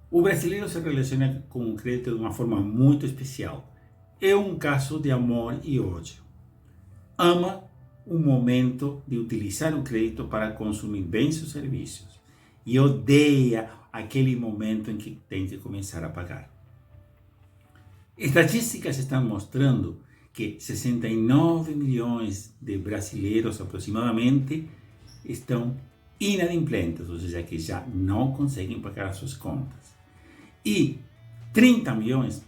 O brasileiro se relaciona com o crédito de uma forma muito especial. É um caso de amor e ódio. Ama o momento de utilizar o crédito para consumir bens ou serviços e odeia aquele momento em que tem que começar a pagar. Estatísticas estão mostrando que 69 milhões de brasileiros aproximadamente estão inadimplentes, ou seja, que já não conseguem pagar as suas contas. E 30 milhões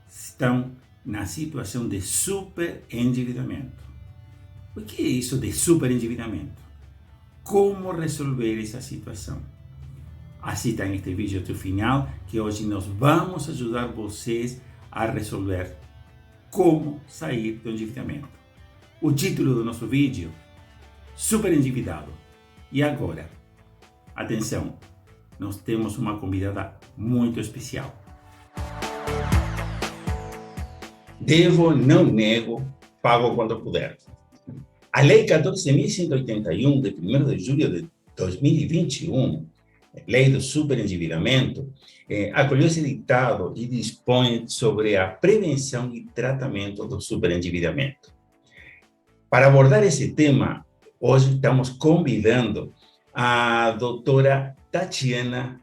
estão na situação de superendividamento. O que é isso de superendividamento? Como resolver essa situação? Assista neste vídeo até o final, que hoje nós vamos ajudar vocês a resolver como sair do endividamento. O título do nosso vídeo: Superendividado. E agora, atenção, nós temos uma convidada muito especial. Devo, não nego, pago quando puder. A Lei 14.181, de 1º de julho de 2021, Lei do Superendividamento, acolheu esse ditado e dispõe sobre a prevenção e tratamento do superendividamento. Para abordar esse tema, hoje estamos convidando a doutora Tatiana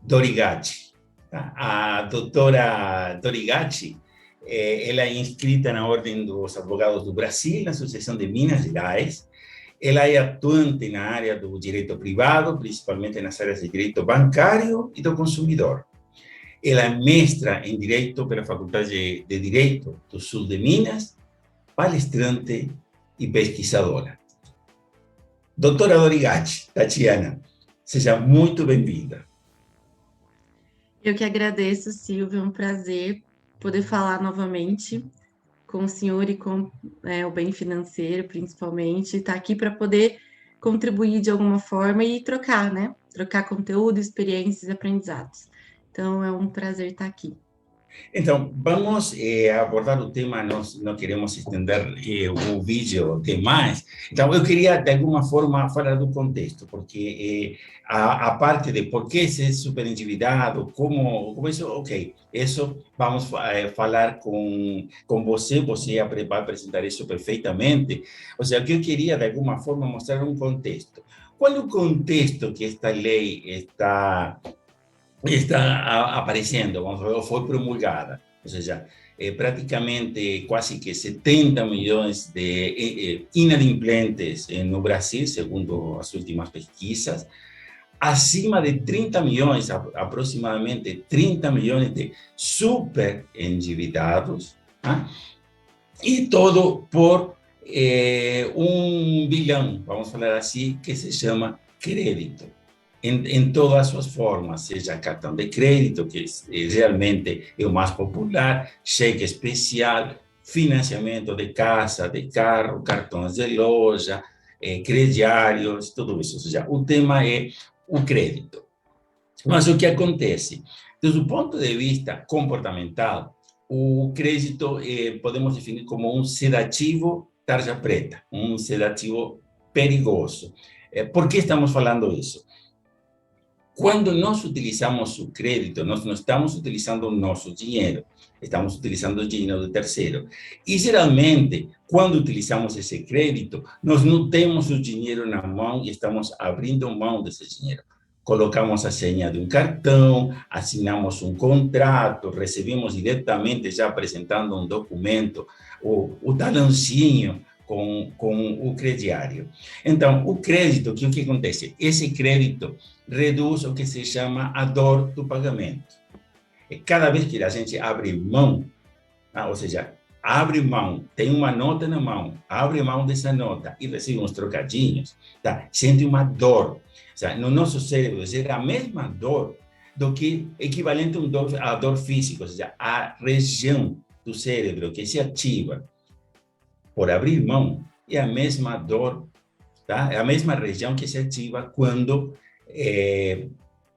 Dorigatti. A doutora Dorigatti, ela é inscrita na Ordem dos Advogados do Brasil, na Associação de Minas Gerais. Ela é atuante na área do direito privado, principalmente nas áreas de direito bancário e do consumidor. Ela é mestra em Direito pela Faculdade de Direito do Sul de Minas, palestrante e pesquisadora. Doutora Dorigatti, Tatiana, seja muito bem-vinda. Eu que agradeço, Silvio, é um prazer poder falar novamente com o senhor e com o bem financeiro, principalmente, estar aqui para poder contribuir de alguma forma e trocar, né? Trocar conteúdo, experiências e aprendizados. Então, é um prazer estar aqui. Então, vamos abordar o tema, nós não queremos estender o vídeo demais. Então, eu queria, de alguma forma, falar do contexto, porque a parte de por que ser superendividado, como isso, ok, isso vamos falar com você vai apresentar isso perfeitamente. Ou seja, o que eu queria, de alguma forma, mostrar um contexto. Qual é o contexto que esta lei está aparecendo, vamos ver, foi promulgada, ou seja, praticamente quase que 70 milhões de inadimplentes no Brasil, segundo as últimas pesquisas, acima de 30 milhões, aproximadamente 30 milhões de superendividados, né? E todo por 1 bilhão, vamos falar assim, que se chama crédito. Em todas as suas formas, seja cartão de crédito, que realmente é o mais popular, cheque especial, financiamento de casa, de carro, cartões de loja, crediários, tudo isso. Ou seja, o tema é o crédito. Mas o que acontece? Desde o ponto de vista comportamental, o crédito podemos definir como um sedativo tarja preta, um sedativo perigoso. Por que estamos falando isso? Quando nós utilizamos o crédito, nós não estamos utilizando o nosso dinheiro, estamos utilizando o dinheiro do terceiro. E, geralmente, quando utilizamos esse crédito, nós não temos o dinheiro na mão e estamos abrindo mão desse dinheiro. Colocamos a senha de um cartão, assinamos um contrato, recebemos diretamente, já apresentando um documento, o talãozinho com o crediário. Então, o crédito, o que acontece? Esse crédito reduz o que se chama a dor do pagamento. E cada vez que a gente abre mão, ou seja, abre mão, tem uma nota na mão, abre mão dessa nota e recebe uns trocadinhos, tá? Sente uma dor. Ou seja, no nosso cérebro gera a mesma dor do que equivalente a dor física, ou seja, a região do cérebro que se ativa por abrir mão é a mesma dor, tá? É a mesma região que se ativa quando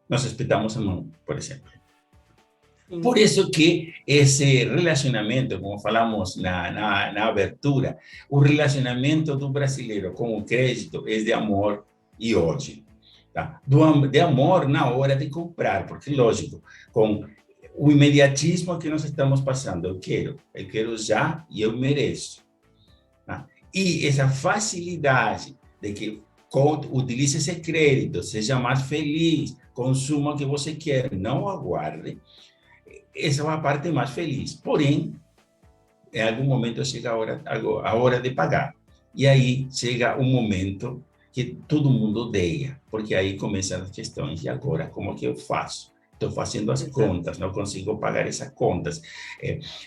nós espetamos a mão, por exemplo. Sim. Por isso que esse relacionamento, como falamos na abertura, o relacionamento do brasileiro com o crédito é de amor e ódio. tá? De amor na hora de comprar, porque, lógico, com o imediatismo que nós estamos passando, eu quero já e eu mereço. Tá? E essa facilidade de que utilize esse crédito, seja mais feliz, consuma o que você quer, não aguarde, essa é uma parte mais feliz. Porém, em algum momento chega a hora de pagar. E aí chega um momento que todo mundo odeia, porque aí começam as questões, e agora, como que eu faço? Estou fazendo as contas, não consigo pagar essas contas.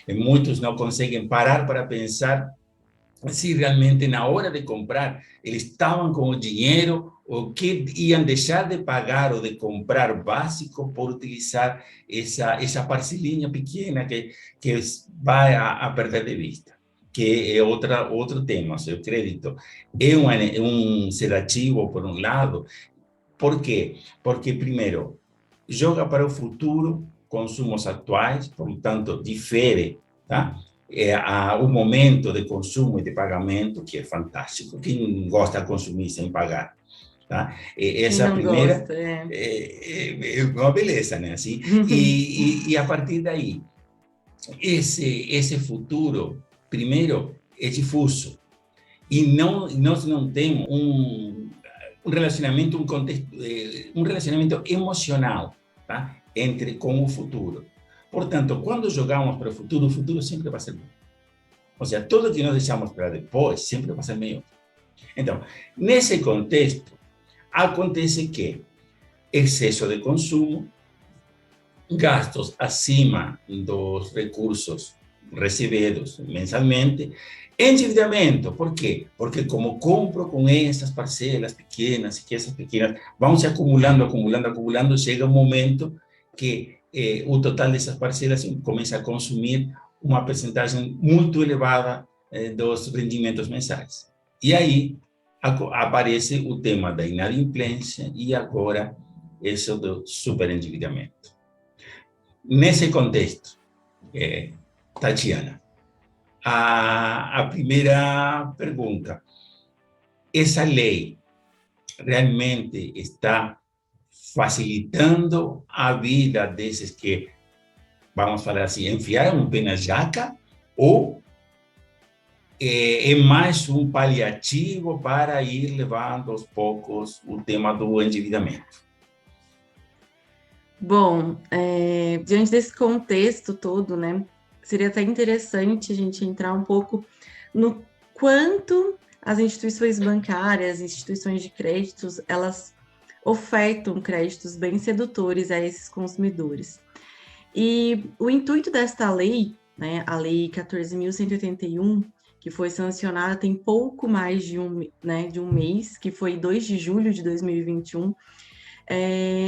Muitos não conseguem parar para pensar se realmente na hora de comprar eles estavam com o dinheiro ou que iam deixar de pagar ou de comprar básico por utilizar essa parcelinha pequena que vai a perder de vista, que é outro tema. O seu crédito é um sedativo, por um lado. Por quê? Porque, primeiro, joga para o futuro consumos atuais, portanto, difere, tá? O momento de consumo e de pagamento, que é fantástico. Quem gosta de consumir sem pagar? Tá? Quem Essa não primeira gosta, é. é uma beleza, né? Assim, e a partir daí, esse futuro, primeiro, é difuso. E nós não temos um relacionamento, um contexto, um relacionamento emocional, tá? Com o futuro. Portanto, quando jogamos para o futuro sempre vai ser bom. Ou seja, tudo que nós deixamos para depois sempre vai ser melhor. Então, nesse contexto, acontece que excesso de consumo, gastos acima dos recursos recebidos mensalmente, endividamento. Por quê? Porque como compro com essas parcelas pequenas e que essas pequenas vão se acumulando, acumulando, acumulando, chega um momento que o total dessas parcelas começa a consumir uma percentagem muito elevada dos rendimentos mensais. E aí aparece o tema da inadimplência e agora esse do superendividamento. Nesse contexto, Tatiana, a primeira pergunta: essa lei realmente está facilitando a vida desses que, vamos falar assim, enfiaram um pé na jaca, ou é mais um paliativo para ir levando aos poucos o tema do endividamento? Bom, diante desse contexto todo, né, seria até interessante a gente entrar um pouco no quanto as instituições bancárias, instituições de créditos, elas ofertam créditos bem sedutores a esses consumidores. E o intuito desta lei, né, a Lei 14.181, que foi sancionada tem pouco mais de um mês, que foi 2 de julho de 2021,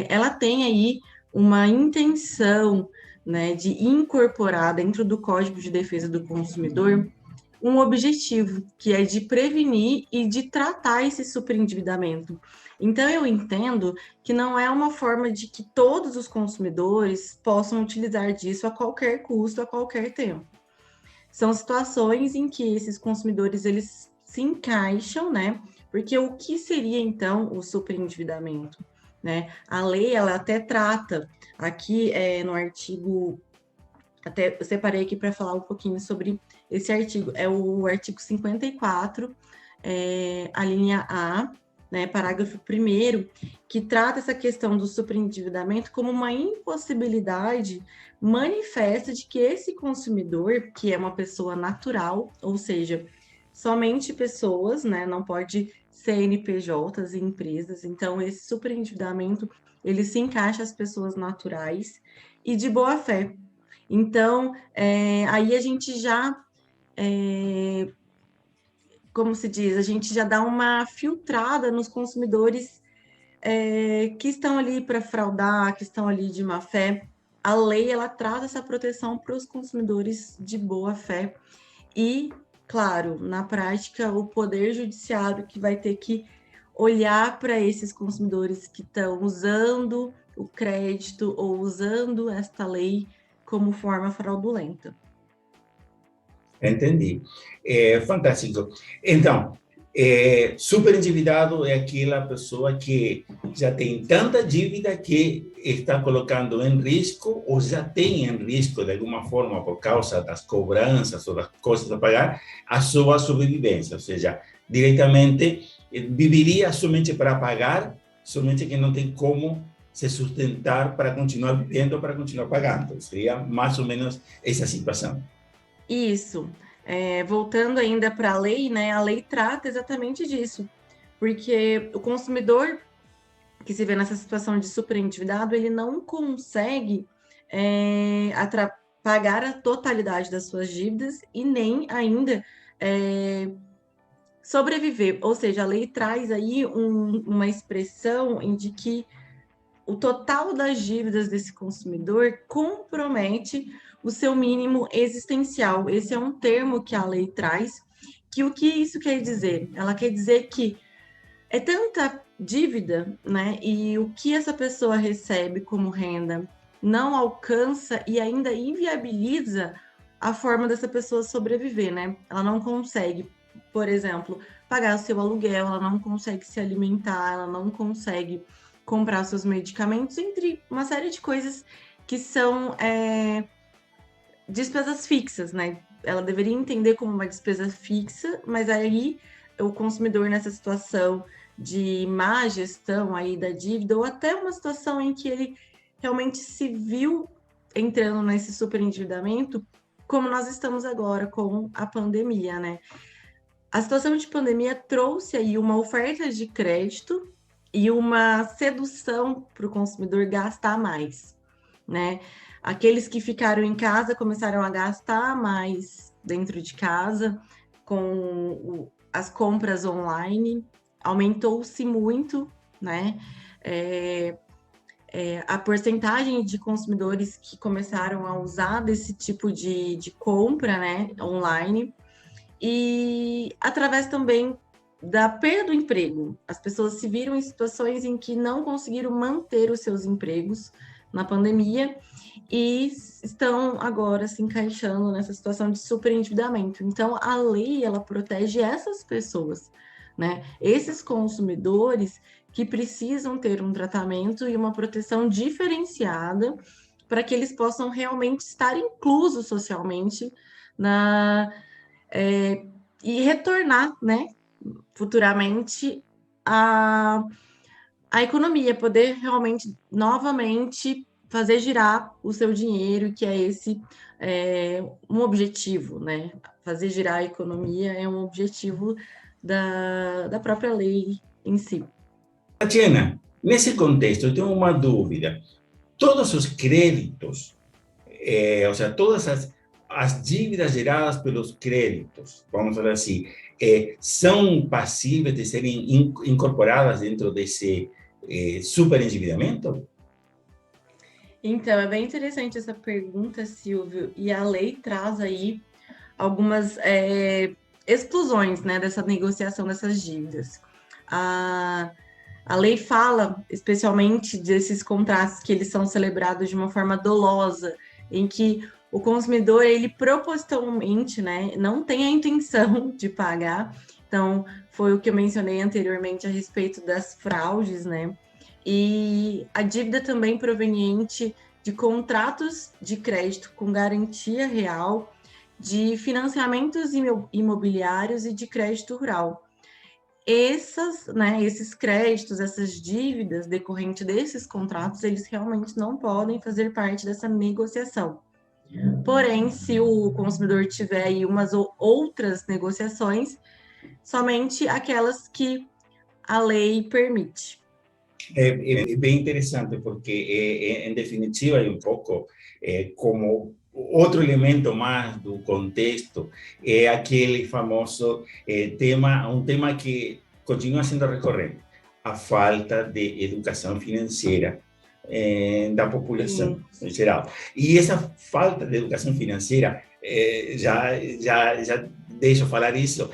ela tem aí uma intenção, né, de incorporar dentro do Código de Defesa do Consumidor um objetivo, que é de prevenir e de tratar esse superendividamento. Então, eu entendo que não é uma forma de que todos os consumidores possam utilizar disso a qualquer custo, a qualquer tempo. São situações em que esses consumidores, eles se encaixam, né? Porque o que seria, então, o superendividamento? Né? A lei, ela até trata, aqui no artigo, até eu separei aqui para falar um pouquinho sobre esse artigo, é o artigo 54, a linha A, né, parágrafo 1º, que trata essa questão do superendividamento como uma impossibilidade manifesta de que esse consumidor, que é uma pessoa natural, ou seja, somente pessoas, né, não pode CNPJs e empresas, então esse superendividamento, ele se encaixa às pessoas naturais e de boa fé. Então, aí a gente já, como se diz, a gente já dá uma filtrada nos consumidores que estão ali para fraudar, que estão ali de má fé. A lei, ela traz essa proteção para os consumidores de boa fé e, claro, na prática, o Poder Judiciário que vai ter que olhar para esses consumidores que estão usando o crédito ou usando esta lei como forma fraudulenta. Entendi. Fantástico. Então, super endividado é aquela pessoa que já tem tanta dívida que está colocando em risco, ou já tem em risco, de alguma forma, por causa das cobranças ou das coisas a pagar, a sua sobrevivência. Ou seja, diretamente viveria somente para pagar, somente que não tem como se sustentar para continuar vivendo ou para continuar pagando. Seria mais ou menos essa situação. Isso. Voltando ainda para a lei, né? A lei trata exatamente disso, porque o consumidor que se vê nessa situação de superendividado, ele não consegue pagar a totalidade das suas dívidas e nem ainda sobreviver. Ou seja, a lei traz aí uma expressão de que o total das dívidas desse consumidor compromete o seu mínimo existencial. Esse é um termo que a lei traz, que o que isso quer dizer? Ela quer dizer que é tanta dívida, né? E o que essa pessoa recebe como renda não alcança e ainda inviabiliza a forma dessa pessoa sobreviver, né? Ela não consegue, por exemplo, pagar o seu aluguel, ela não consegue se alimentar, ela não consegue comprar seus medicamentos, entre uma série de coisas que são despesas fixas, né? Ela deveria entender como uma despesa fixa, mas aí o consumidor nessa situação de má gestão aí da dívida, ou até uma situação em que ele realmente se viu entrando nesse superendividamento, como nós estamos agora com a pandemia, né? A situação de pandemia trouxe aí uma oferta de crédito e uma sedução para o consumidor gastar mais, né? Aqueles que ficaram em casa começaram a gastar mais dentro de casa com as compras online, aumentou-se muito, né? A porcentagem de consumidores que começaram a usar desse tipo de compra, né, online, e através também da perda do emprego. As pessoas se viram em situações em que não conseguiram manter os seus empregos na pandemia e estão agora se encaixando nessa situação de superendividamento. Então, a lei, ela protege essas pessoas, né? Esses consumidores que precisam ter um tratamento e uma proteção diferenciada para que eles possam realmente estar inclusos socialmente na e retornar, né, futuramente a economia, poder realmente novamente fazer girar o seu dinheiro, que é esse um objetivo, né? Fazer girar a economia é um objetivo da própria lei em si. Tatiana, nesse contexto, eu tenho uma dúvida. Todos os créditos, ou seja, todas as dívidas geradas pelos créditos, vamos falar assim, são passíveis de serem incorporadas dentro desse superendividamento? Então, é bem interessante essa pergunta, Silvio, e a lei traz aí algumas exclusões, né, dessa negociação dessas dívidas. A lei fala, especialmente, desses contratos que eles são celebrados de uma forma dolosa, em que o consumidor, ele propositalmente, né, não tem a intenção de pagar. Então, foi o que eu mencionei anteriormente a respeito das fraudes, né? E a dívida também proveniente de contratos de crédito com garantia real, de financiamentos imobiliários e de crédito rural. Esses créditos, essas dívidas decorrentes desses contratos, eles realmente não podem fazer parte dessa negociação. Porém, se o consumidor tiver aí umas ou outras negociações, somente aquelas que a lei permite. É bem interessante, porque, em definitiva, é um pouco como outro elemento mais do contexto, é aquele famoso tema, um tema que continua sendo recorrente, a falta de educação financeira da população em geral. E essa falta de educação financeira, já deixo falar isso,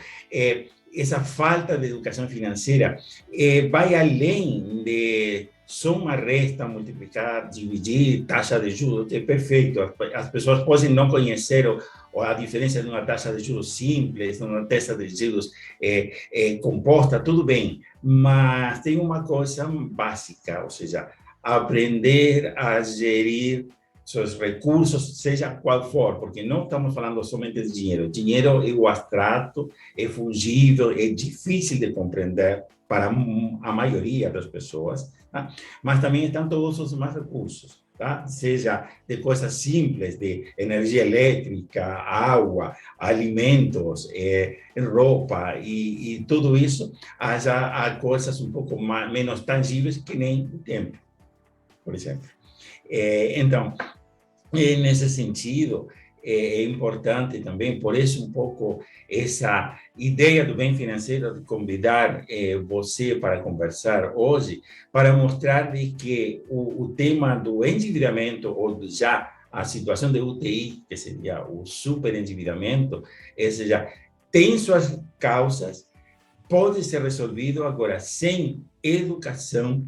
essa falta de educação financeira vai além de soma, resta, multiplicar, dividir, taxa de juros, é perfeito. As pessoas podem não conhecer a diferença de uma taxa de juros simples, de uma taxa de juros composta, tudo bem, mas tem uma coisa básica, ou seja, aprender a gerir seus recursos, seja qual for, porque não estamos falando somente de dinheiro. Dinheiro é o abstrato, é fungível, é difícil de compreender para a maioria das pessoas, tá? Mas também estão todos os demais recursos, tá? Seja de coisas simples, de energia elétrica, água, alimentos, roupa e tudo isso, há coisas um pouco menos tangíveis que nem o tempo, por exemplo. Então, nesse sentido, é importante também, por isso um pouco essa ideia do bem financeiro de convidar você para conversar hoje, para mostrar de que o tema do endividamento, ou já a situação de UTI, que seria o superendividamento, ou seja, tem suas causas, pode ser resolvido agora sem educação,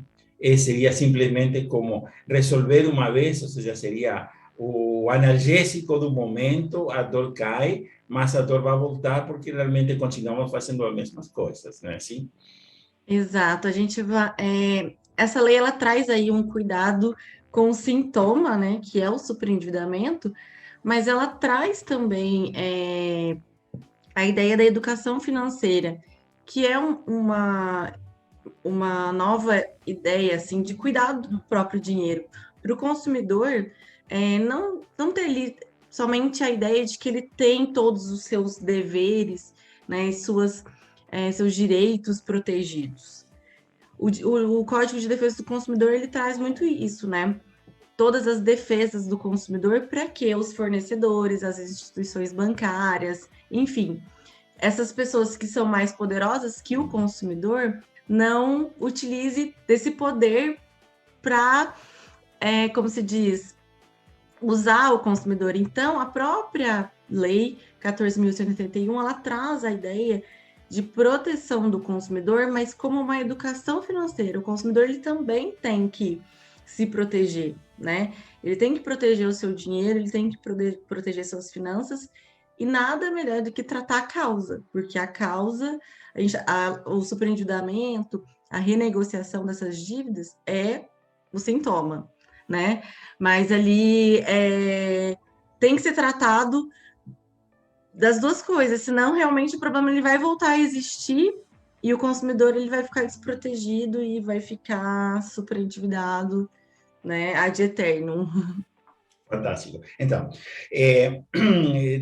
seria simplesmente como resolver uma vez, ou seja, seria o analgésico do momento, a dor cai, mas a dor vai voltar porque realmente continuamos fazendo as mesmas coisas, não é assim? Exato, a gente vai, essa lei ela traz aí um cuidado com o sintoma, né, que é o superendividamento, mas ela traz também a ideia da educação financeira, que é uma nova ideia assim de cuidado do próprio dinheiro para o consumidor, não ter ali somente a ideia de que ele tem todos os seus deveres, né, e seus direitos protegidos. O Código de Defesa do Consumidor ele traz muito isso, né? Todas as defesas do consumidor para que os fornecedores, as instituições bancárias, enfim, essas pessoas que são mais poderosas que o consumidor não utilize desse poder para, como se diz, usar o consumidor. Então, a própria lei 14.181, ela traz a ideia de proteção do consumidor, mas como uma educação financeira. O consumidor ele também tem que se proteger, né? Ele tem que proteger o seu dinheiro, ele tem que proteger suas finanças, e nada melhor do que tratar a causa, porque a causa, o superendividamento, a renegociação dessas dívidas é o sintoma, né? Mas ali tem que ser tratado das duas coisas, senão realmente o problema ele vai voltar a existir e o consumidor ele vai ficar desprotegido e vai ficar super endividado, né, ad eternum. Fantástico. Então,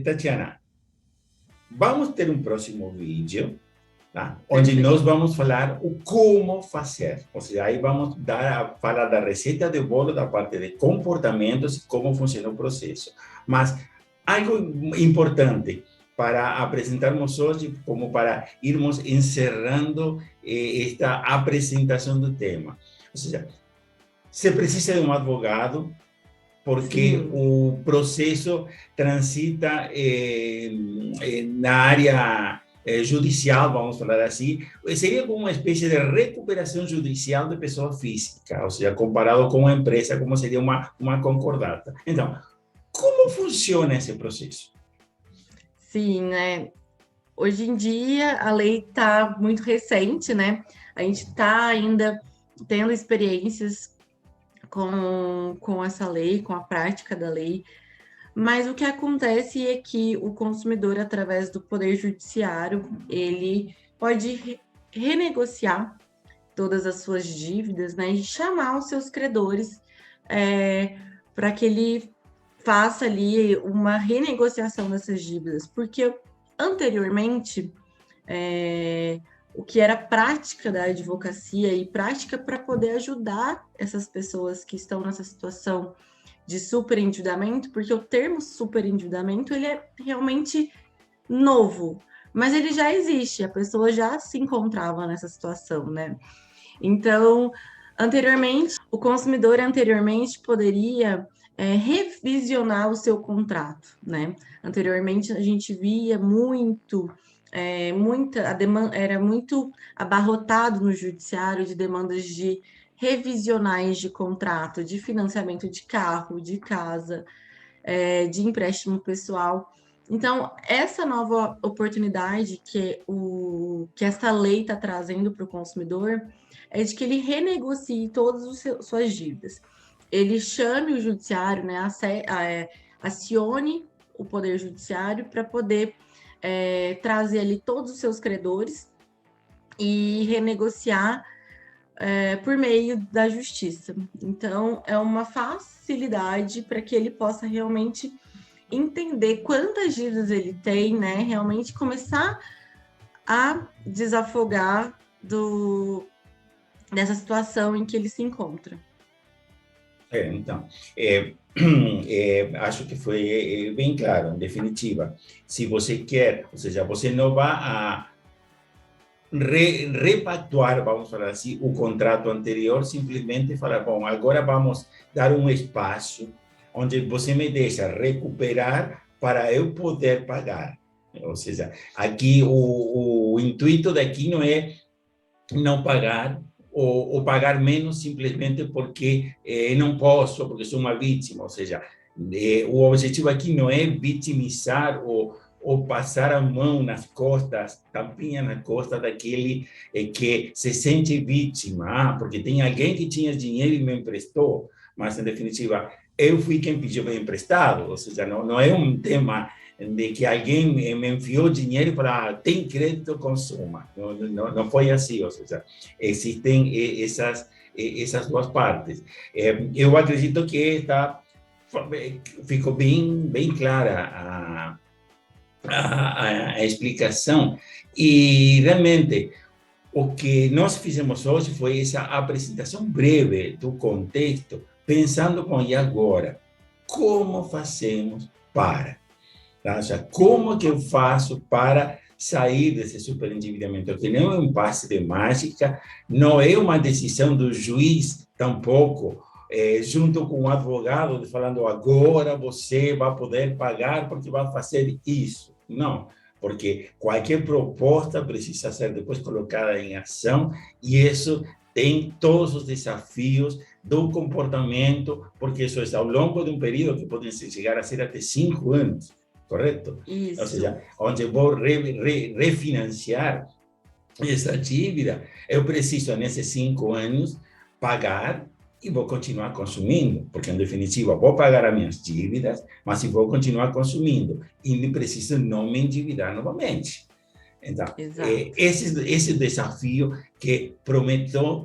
Tatiana, vamos ter um próximo vídeo, tá? Onde Perfeito. nós vamos falar o como fazer. Ou seja, aí vamos falar da receita de bolo, da parte de comportamentos e como funciona o processo. Mas algo importante para apresentarmos hoje, como para irmos encerrando esta apresentação do tema. Ou seja, você precisa de um advogado, porque Sim. o processo transita na área judicial, vamos falar assim, seria como uma espécie de recuperação judicial de pessoa física, ou seja, comparado com uma empresa, como seria uma concordata. Então, como funciona esse processo? Sim, né? Hoje em dia a lei está muito recente, né? A gente está ainda tendo experiências com essa lei, com a prática da lei, mas o que acontece é que o consumidor, através do Poder Judiciário, ele pode renegociar todas as suas dívidas, né? E chamar os seus credores para que ele faça ali uma renegociação dessas dívidas, porque anteriormente o que era prática da advocacia e prática para poder ajudar essas pessoas que estão nessa situação de superendividamento, porque o termo superendividamento ele é realmente novo, mas ele já existe, a pessoa já se encontrava nessa situação, né? Então, o consumidor anteriormente poderia revisionar o seu contrato, né? Anteriormente a gente via muito era muito abarrotado no judiciário de demandas de revisionais de contrato, de financiamento de carro, de casa, de empréstimo pessoal. Então, essa nova oportunidade que essa lei está trazendo para o consumidor é de que ele renegocie todas suas dívidas. Ele chame o judiciário, né, acione o Poder Judiciário para poder trazer ali todos os seus credores e renegociar por meio da justiça. Então, é uma facilidade para que ele possa realmente entender quantas dívidas ele tem, né? Realmente começar a desafogar dessa situação em que ele se encontra. Então, acho que foi bem claro, em definitiva. Se você quer, ou seja, você não vai a repactuar, vamos falar assim, o contrato anterior, simplesmente falar, bom, agora vamos dar um espaço onde você me deixa recuperar para eu poder pagar. Ou seja, aqui o intuito daqui não é não pagar ou pagar menos simplesmente porque não posso, porque sou uma vítima. Ou seja, o objetivo aqui não é vitimizar ou passar a mão nas costas, tampinha na costa daquele que se sente vítima, porque tem alguém que tinha dinheiro e me emprestou, mas, em definitiva, eu fui quem pediu emprestado, ou seja, não é um tema de que alguém me enviou dinheiro para tem crédito, consuma. Não foi assim, ou seja, existem essas duas partes. Eu acredito que ficou bem clara a explicação e realmente o que nós fizemos hoje foi essa apresentação breve do contexto, pensando, bom, e agora? Como fazemos para? Tá? Seja, como que eu faço para sair desse superendividamento? Que não é um passe de mágica, não é uma decisão do juiz, tampouco, junto com o advogado, falando agora você vai poder pagar porque vai fazer isso. Não, porque qualquer proposta precisa ser depois colocada em ação e isso tem todos os desafios do comportamento, porque isso é ao longo de um período que pode chegar a ser até 5 anos. Correto? Isso. Ou seja, onde eu vou refinanciar essa dívida, eu preciso, nesses 5 anos, pagar e vou continuar consumindo, porque, em definitiva, vou pagar as minhas dívidas, mas vou continuar consumindo e preciso não me endividar novamente. Então, esse desafio que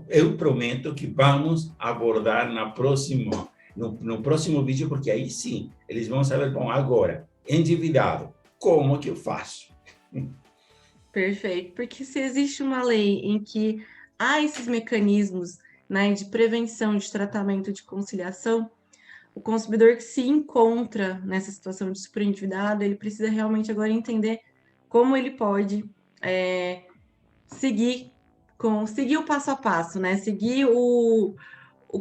eu prometo que vamos abordar no próximo vídeo, porque aí sim, eles vão saber, bom, agora, endividado, como que eu faço? Perfeito, porque se existe uma lei em que há esses mecanismos, né, de prevenção, de tratamento, de conciliação, o consumidor que se encontra nessa situação de superendividado, ele precisa realmente agora entender como ele pode seguir o passo a passo, né? Seguir o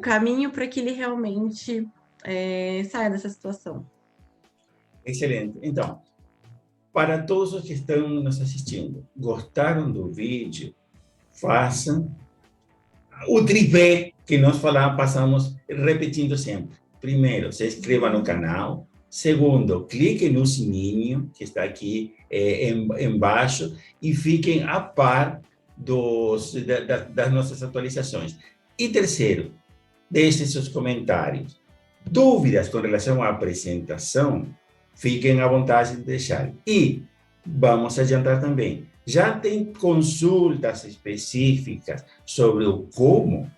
caminho para que ele realmente saia dessa situação. Excelente. Então, para todos os que estão nos assistindo, gostaram do vídeo, façam o tripé que nós passamos repetindo sempre. Primeiro, se inscreva no canal. Segundo, clique no sininho que está aqui embaixo e fiquem a par das nossas atualizações. E terceiro, deixe seus comentários. Dúvidas com relação à apresentação, fiquem à vontade de deixar. E vamos adiantar também, já tem consultas específicas sobre o como?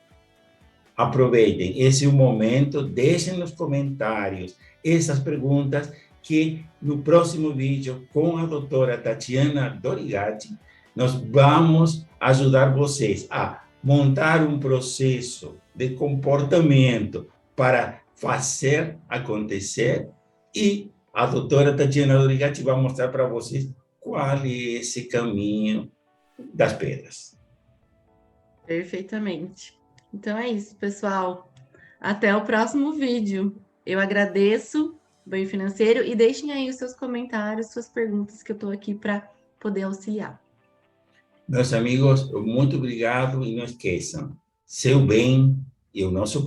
Aproveitem esse momento, deixem nos comentários essas perguntas que no próximo vídeo com a doutora Tatiana Dorigatti, nós vamos ajudar vocês a montar um processo de comportamento para fazer acontecer e a doutora Tatiana Dorigatti vai mostrar para vocês qual é esse caminho das pedras. Perfeitamente. Então é isso, pessoal. Até o próximo vídeo. Eu agradeço o Banho Financeiro e deixem aí os seus comentários, suas perguntas que eu estou aqui para poder auxiliar. Meus amigos, muito obrigado e não esqueçam, seu bem e o nosso